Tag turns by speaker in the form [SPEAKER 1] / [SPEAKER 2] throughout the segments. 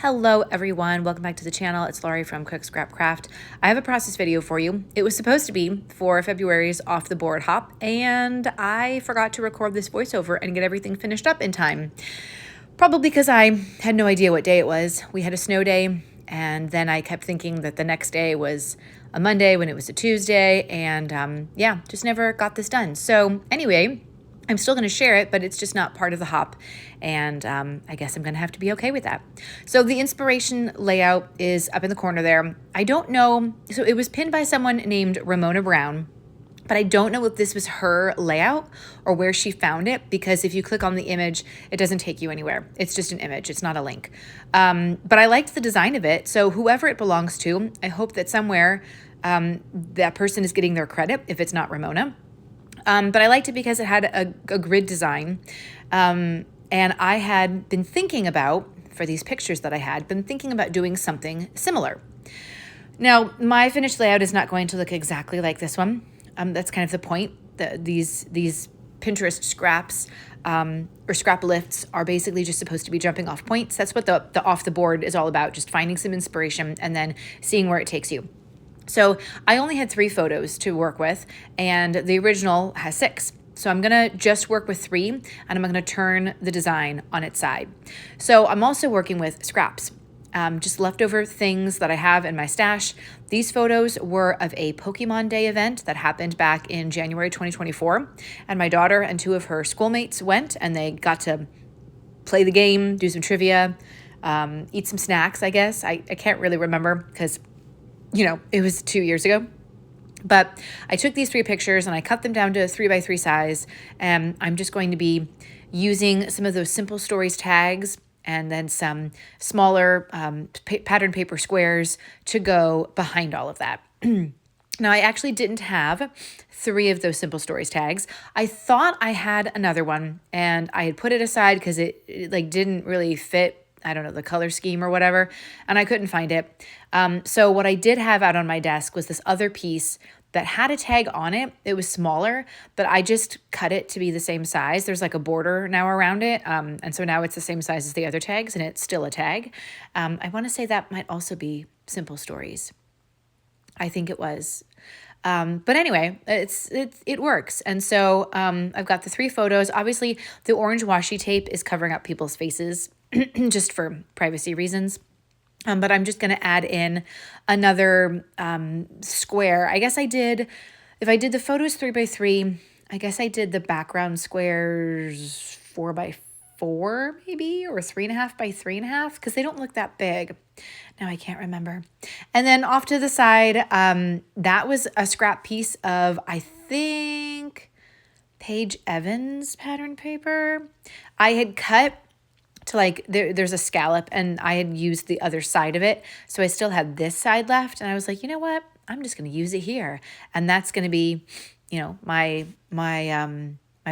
[SPEAKER 1] Hello everyone, welcome back to the channel. It's Laurie from Cook Scrap Craft. I have a process video for you. It was supposed to be for February's Off the Board hop, and I forgot to record this voiceover and get everything finished up in time. Probably because I had no idea what day it was. We had a snow day, and then I kept thinking that the next day was a Monday when it was a Tuesday, and yeah, just never got this done. So anyway, I'm still going to share it, but it's just not part of the hop, and I guess I'm going to have to be okay with that. So the inspiration layout is up in the corner there. I don't know, so it was pinned by someone named Ramona Brown, but I don't know if this was her layout or where she found it, because if you click on the image, it doesn't take you anywhere. It's just an image. It's not a link. But I liked the design of it, so whoever it belongs to, I hope that somewhere that person is getting their credit if it's not Ramona. But I liked it because it had a grid design. And I had been thinking about, for these pictures that I had, been thinking about doing something similar. Now, my finished layout is not going to look exactly like this one. That's kind of the point. These Pinterest scraps or scrap lifts are basically just supposed to be jumping off points. That's what the off the board is all about, just finding some inspiration and then seeing where it takes you. So I only had 3 photos to work with, and the original has 6. So I'm going to just work with 3, and I'm going to turn the design on its side. So I'm also working with scraps, just leftover things that I have in my stash. These photos were of a Pokemon Day event that happened back in January 2024, and my daughter and 2 of her schoolmates went, and they got to play the game, do some trivia, eat some snacks, I guess. I can't really remember because it was 2 years ago. But I took these 3 pictures and I cut them down to 3x3 size. And I'm just going to be using some of those Simple Stories tags and then some smaller pattern paper squares to go behind all of that. Now, I actually didn't have 3 of those Simple Stories tags. I thought I had another one, and I had put it aside because it didn't really fit, I don't know, the color scheme or whatever, and I couldn't find it. So what I did have out on my desk was this other piece that had a tag on it. It was smaller, but I just cut it to be the same size. There's like a border now around it, and so now it's the same size as the other tags, and it's still a tag. I want to say that might also be Simple Stories. I think it was. But anyway, it works. And so I've got the 3 photos. Obviously, the orange washi tape is covering up people's faces just for privacy reasons. But I'm just going to add in another square. I guess if I did the photos 3x3, I guess I did the background squares 4x4 maybe, or 3.5x3.5, because they don't look that big. Now I can't remember. And then off to the side, that was a scrap piece of, I think, Paige Evans pattern paper. I had cut to there's a scallop, and I had used the other side of it. So I still had this side left, and I was like, you know what? I'm just going to use it here. And that's going to be, my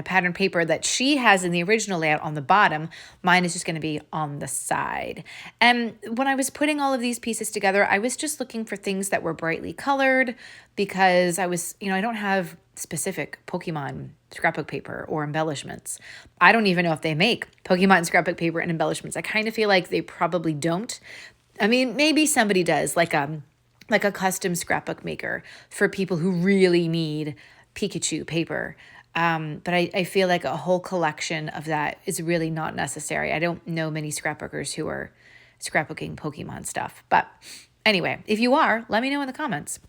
[SPEAKER 1] pattern paper that she has in the original layout on the bottom. Mine is just going to be on the side. And when I was putting all of these pieces together, I was just looking for things that were brightly colored, because I was, I don't have specific Pokemon scrapbook paper or embellishments. I don't even know if they make Pokemon scrapbook paper and embellishments. I kind of feel like they probably don't. I mean, maybe somebody does, like a custom scrapbook maker for people who really need Pikachu paper. But I feel like a whole collection of that is really not necessary. I don't know many scrapbookers who are scrapbooking Pokemon stuff. But anyway, if you are, let me know in the comments.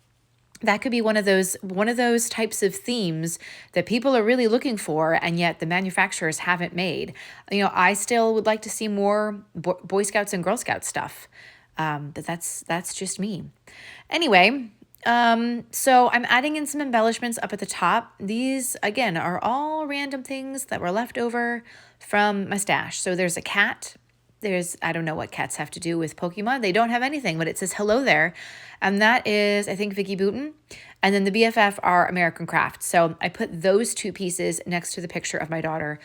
[SPEAKER 1] That could be one of those types of themes that people are really looking for, and yet the manufacturers haven't made. I still would like to see more Boy Scouts and Girl Scouts stuff, but that's just me. Anyway, so I'm adding in some embellishments up at the top. These, again, are all random things that were left over from my stash. So there's a cat. I don't know what cats have to do with Pokemon. They don't have anything, but it says hello there. And that is, I think, Vicky Booten. And then the BFF are American Craft. So I put those 2 pieces next to the picture of my daughter.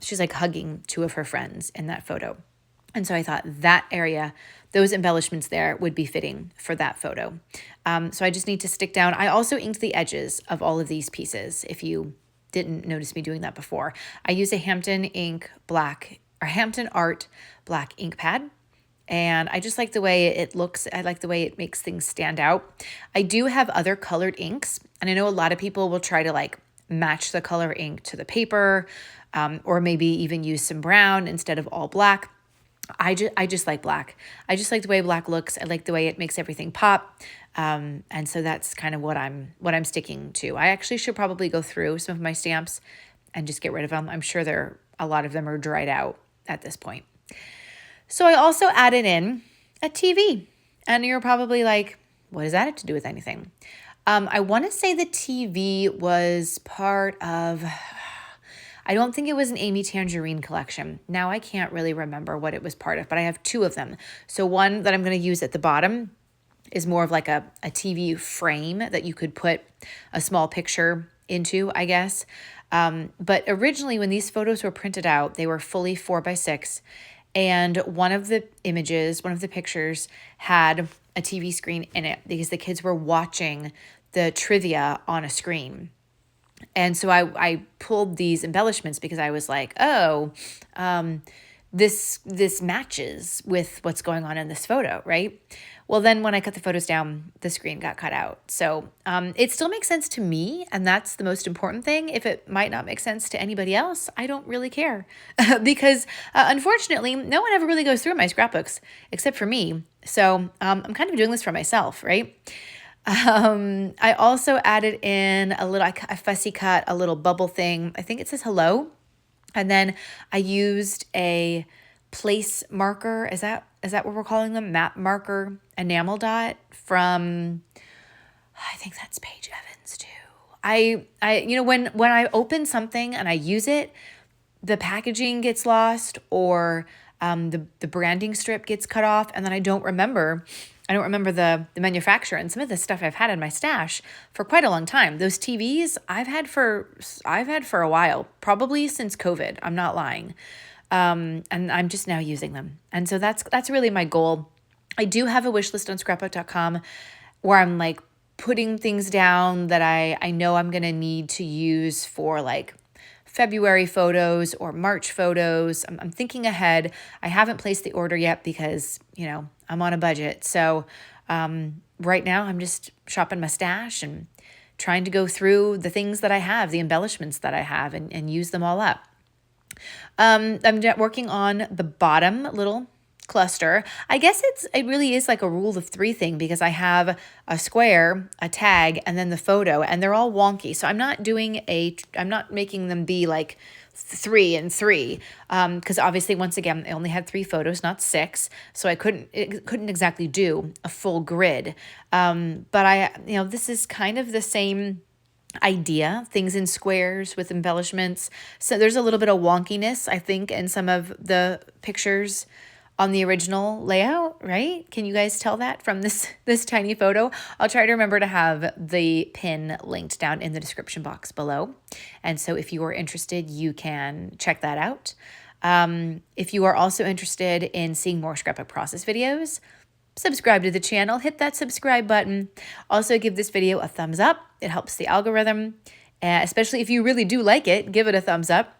[SPEAKER 1] She's like hugging 2 of her friends in that photo. And so I thought that area, those embellishments there would be fitting for that photo. So I just need to stick down. I also inked the edges of all of these pieces, if you didn't notice me doing that before. I use a Hampton Art black ink pad, and I just like the way it looks. I like the way it makes things stand out. I do have other colored inks, and I know a lot of people will try to like match the color ink to the paper, or maybe even use some brown instead of all black. I just like black. I just like the way black looks. I like the way it makes everything pop. And so that's kind of what I'm sticking to. I actually should probably go through some of my stamps and just get rid of them. I'm sure a lot of them are dried out at this point. So I also added in a TV. And you're probably like, what does that have to do with anything? I want to say the TV was part of, I don't think it was an Amy Tangerine collection. Now I can't really remember what it was part of, but I have two of them. So one that I'm going to use at the bottom is more of like a TV frame that you could put a small picture into, I guess. But originally when these photos were printed out, they were fully 4x6. And one of the images, one of the pictures had a TV screen in it because the kids were watching the trivia on a screen. And so I pulled these embellishments because I was like, oh, this matches with what's going on in this photo, right? Well, then when I cut the photos down, the screen got cut out. So it still makes sense to me, and that's the most important thing. If it might not make sense to anybody else, I don't really care because unfortunately, no one ever really goes through my scrapbooks except for me. So I'm kind of doing this for myself, right? I also added in I fussy cut a little bubble thing. I think it says hello. And then I used a place marker. Is that what we're calling them? Map marker enamel dot from, I think that's Paige Evans too. When I open something and I use it, the packaging gets lost or the branding strip gets cut off, and then I don't remember the manufacturer. And some of the stuff I've had in my stash for quite a long time. Those TVs I've had for a while, probably since COVID. I'm not lying. And I'm just now using them. And so that's really my goal. I do have a wish list on scrapbook.com where I'm like putting things down that I know I'm going to need to use for like February photos or March photos. I'm thinking ahead. I haven't placed the order yet because, I'm on a budget. So right now I'm just shopping my stash and trying to go through the things that I have, the embellishments that I have, and use them all up. I'm working on the bottom little cluster. I guess it really is like a rule of three thing because I have a square, a tag, and then the photo, and they're all wonky. So I'm not making them be like 3 and 3 because obviously once again I only had 3 photos, not 6, so I couldn't exactly do a full grid. But this is kind of the same idea, things in squares with embellishments. So there's a little bit of wonkiness, I think, in some of the pictures on the original layout, right? Can you guys tell that from this tiny photo? I'll try to remember to have the pin linked down in the description box below. And so if you are interested, you can check that out. If you are also interested in seeing more scrapbook process videos, subscribe to the channel, hit that subscribe button. Also give this video a thumbs up. It helps the algorithm, especially if you really do like it, give it a thumbs up.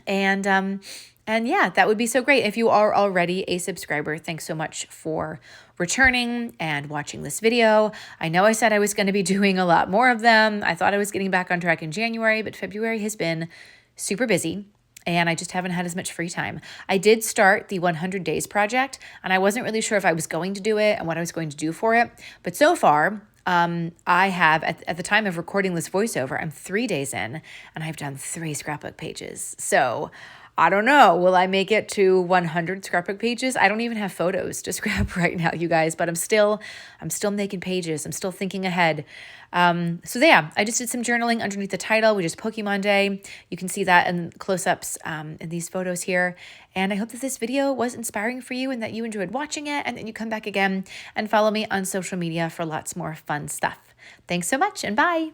[SPEAKER 1] And yeah, that would be so great. If you are already a subscriber, thanks so much for returning and watching this video. I know I said I was going to be doing a lot more of them. I thought I was getting back on track in January, but February has been super busy and I just haven't had as much free time. I did start the 100 Days project and I wasn't really sure if I was going to do it and what I was going to do for it. But so far, I have, at the time of recording this voiceover, I'm 3 days in and I've done 3 scrapbook pages. So I don't know. Will I make it to 100 scrapbook pages? I don't even have photos to scrap right now, you guys, but I'm still making pages. I'm still thinking ahead. So yeah, I just did some journaling underneath the title, which is Pokemon Day. You can see that in close-ups in these photos here. And I hope that this video was inspiring for you and that you enjoyed watching it and that you come back again and follow me on social media for lots more fun stuff. Thanks so much and bye.